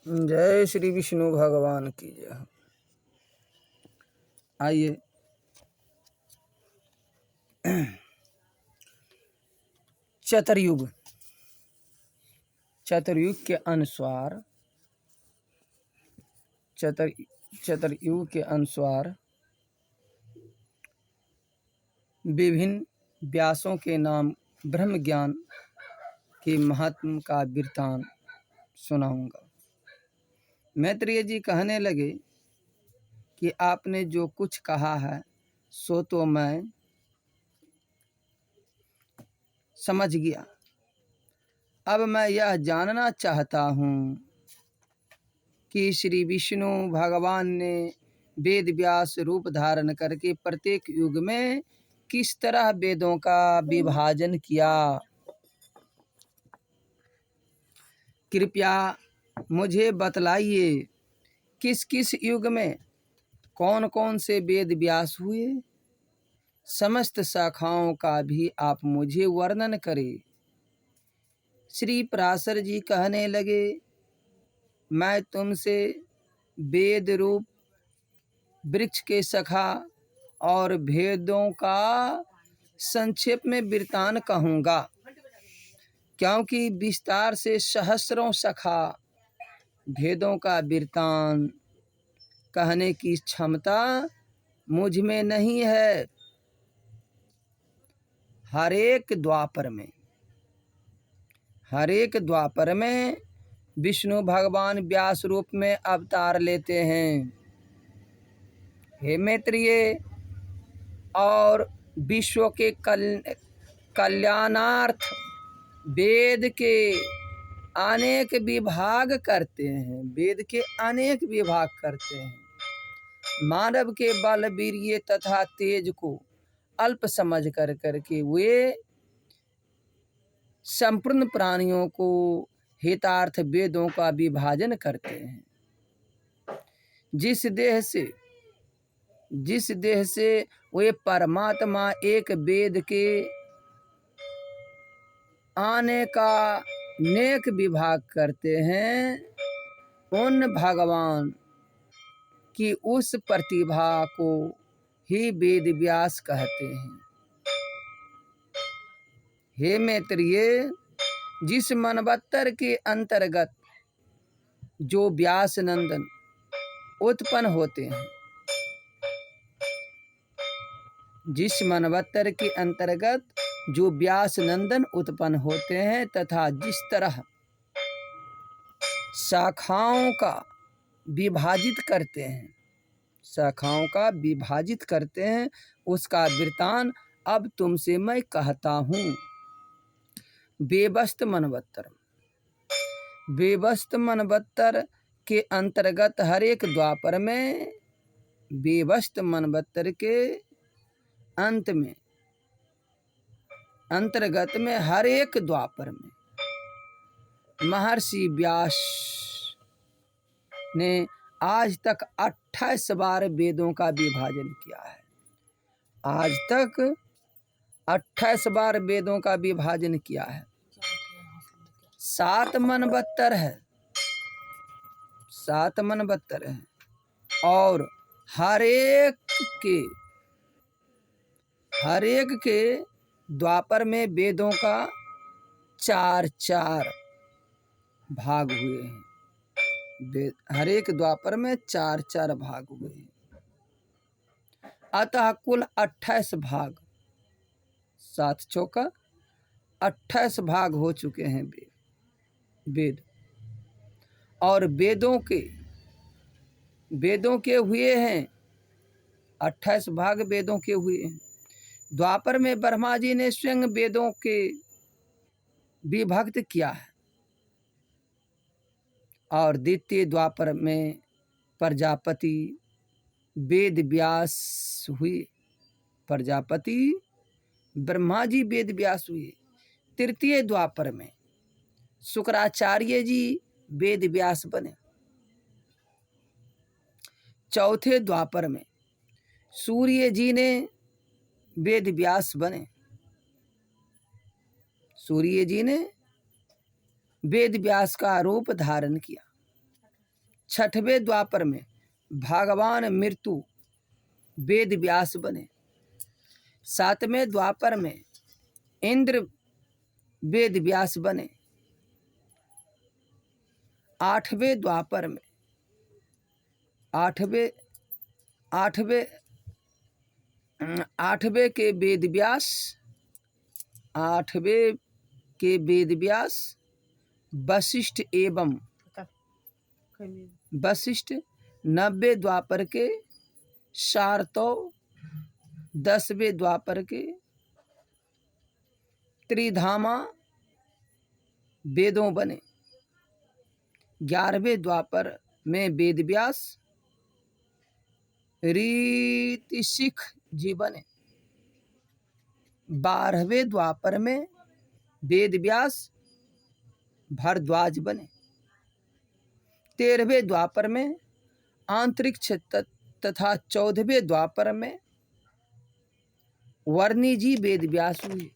जय श्री विष्णु भगवान की जय। आइए चतुर्युग के अनुसार चतुर्युग के अनुसार विभिन्न व्यासों के नाम ब्रह्म ज्ञान के महात्म का वृत्तांत सुनाऊंगा। मैत्रेय जी कहने लगे कि आपने जो कुछ कहा है सो तो मैं समझ गया। अब मैं यह जानना चाहता हूँ कि श्री विष्णु भगवान ने वेद व्यास रूप धारण करके प्रत्येक युग में किस तरह वेदों का विभाजन किया। कृपया मुझे बतलाइए किस किस युग में कौन कौन से वेद व्यास हुए। समस्त शाखाओं का भी आप मुझे वर्णन करें। श्री पराशर जी कहने लगे, मैं तुमसे वेद रूप वृक्ष के शाखा और भेदों का संक्षेप में वृत्तांत कहूँगा, क्योंकि विस्तार से सहस्रों शाखा भेदों का वृत्तांत कहने की क्षमता मुझ में नहीं है। हर एक द्वापर में विष्णु भगवान व्यास रूप में अवतार लेते हैं। हे मैत्रेय, और विश्व के कल्याणार्थ वेद के अनेक विभाग करते हैं। मानव के बल वीर्य तथा तेज को अल्प समझ करके वे संपूर्ण प्राणियों को हितार्थ वेदों का विभाजन करते हैं। जिस देह से वे परमात्मा एक वेद के आने का नेक विभाग करते हैं, उन भगवान की उस प्रतिभा को ही वेद व्यास कहते हैं। हे मैत्रेय, जिस मनवत्तर के अंतर्गत जो व्यास नंदन उत्पन्न होते हैं, तथा जिस तरह शाखाओं का विभाजित करते हैं उसका वृत्तांत अब तुमसे मैं कहता हूँ। वेवस्त मनवत्तर के अंतर्गत हर एक द्वापर में, वेवस्त मनवत्तर के अंतर्गत में हर एक द्वापर में महर्षि व्यास ने आज तक 28 बार वेदों का विभाजन किया है। आज तक 28 बार वेदों का विभाजन किया है। 7 मनवत्तर है और हर एक के द्वापर में वेदों का 4 भाग हुए हैं। हर एक द्वापर में 4 भाग हुए हैं। अतः कुल 28 भाग, 7 चौका 28 भाग हो चुके हैं वेद। और वेदों के हुए हैं 28 भाग वेदों के हुए हैं। द्वापर में ब्रह्मा जी ने स्वयं वेदों के विभक्त किया है, और द्वितीय द्वापर में प्रजापति वेद व्यास हुए। प्रजापति ब्रह्मा जी वेद व्यास हुए। तृतीय द्वापर में शुक्राचार्य जी वेद व्यास बने। चौथे द्वापर में सूर्य जी ने वेद व्यास बने। सूर्य जी ने वेद व्यास का रूप धारण किया। छठवें द्वापर में भगवान मृत्यु वेद व्यास बने। सातवें द्वापर में इंद्र वेद व्यास बने। आठवें द्वापर में आठवें के वेद व्यास वशिष्ठ एवं वशिष्ठ। 90वें द्वापर के शार्तव। 10वें द्वापर के त्रिधामा वेदों बने। 11वें द्वापर में वेद व्यास ऋषिक जी बने। 12वें द्वापर में वेद व्यास भारद्वाज बने। 13वें द्वापर में अंतरिक्ष तथा 14वें द्वापर में वर्णी जी वेद व्यास हुए।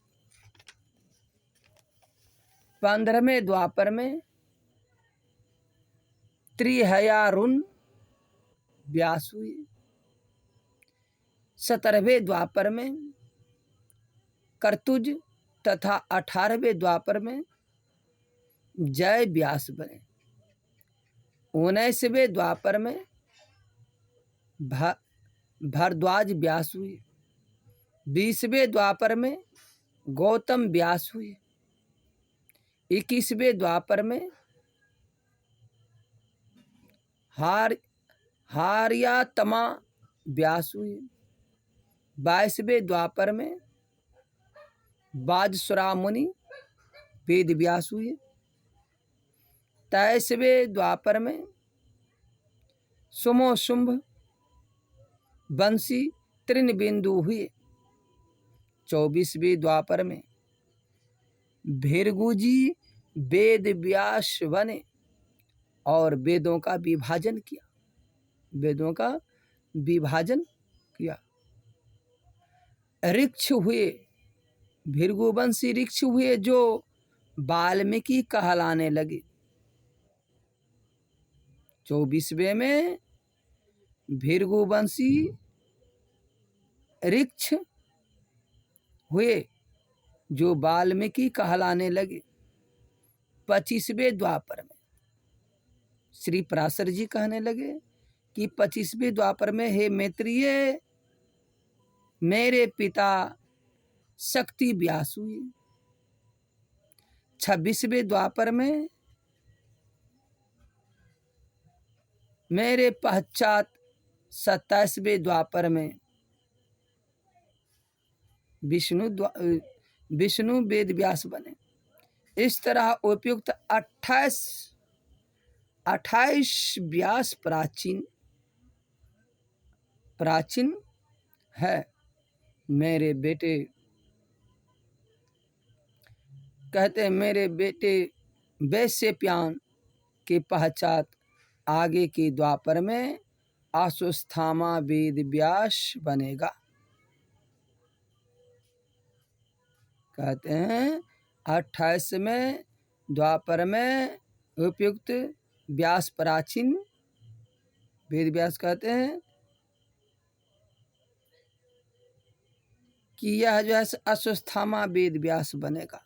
15वें द्वापर में त्रिहयारुण व्यास हुए। 17वें द्वापर में कर्तुज तथा 18वें द्वापर में जय व्यास बने। 19वें द्वापर में भारद्वाज व्यास हुए। 20वें द्वापर में गौतम व्यास हुए। 21वें द्वापर में हार्यातमा व्यास हुए। 22वें द्वापर में वाजसुरा मुनि वेद व्यास हुए। 23वें द्वापर में सुमो शुंभ बंसी तृणबिंदु हुए। 24वें द्वापर में भृगुजी वेद व्यास बने और वेदों का विभाजन किया। ऋक्ष हुए, भृगुवंशी ऋक्ष हुए जो वाल्मीकि कहलाने लगे। 24वें में भृगुवंशी ऋक्ष हुए जो वाल्मीकि कहलाने लगे। 25वें द्वापर में श्री पराशर जी कहने लगे कि 25वें द्वापर में हे मैत्रेय, मेरे पिता शक्ति व्यास हुए। 26वें द्वापर में मेरे पश्चात 27वें द्वापर में विष्णु वेद व्यास बने। इस तरह उपयुक्त 28 व्यास प्राचीन है। मेरे बेटे कहते हैं, मेरे बेटे वैश्यप्यायन के पश्चात आगे के द्वापर में अश्वत्थामा वेद व्यास बनेगा। कहते हैं 28वें द्वापर में उपयुक्त व्यास प्राचीन वेद व्यास कहते हैं कि यह जो है अश्वत्थामा वेद व्यास बनेगा।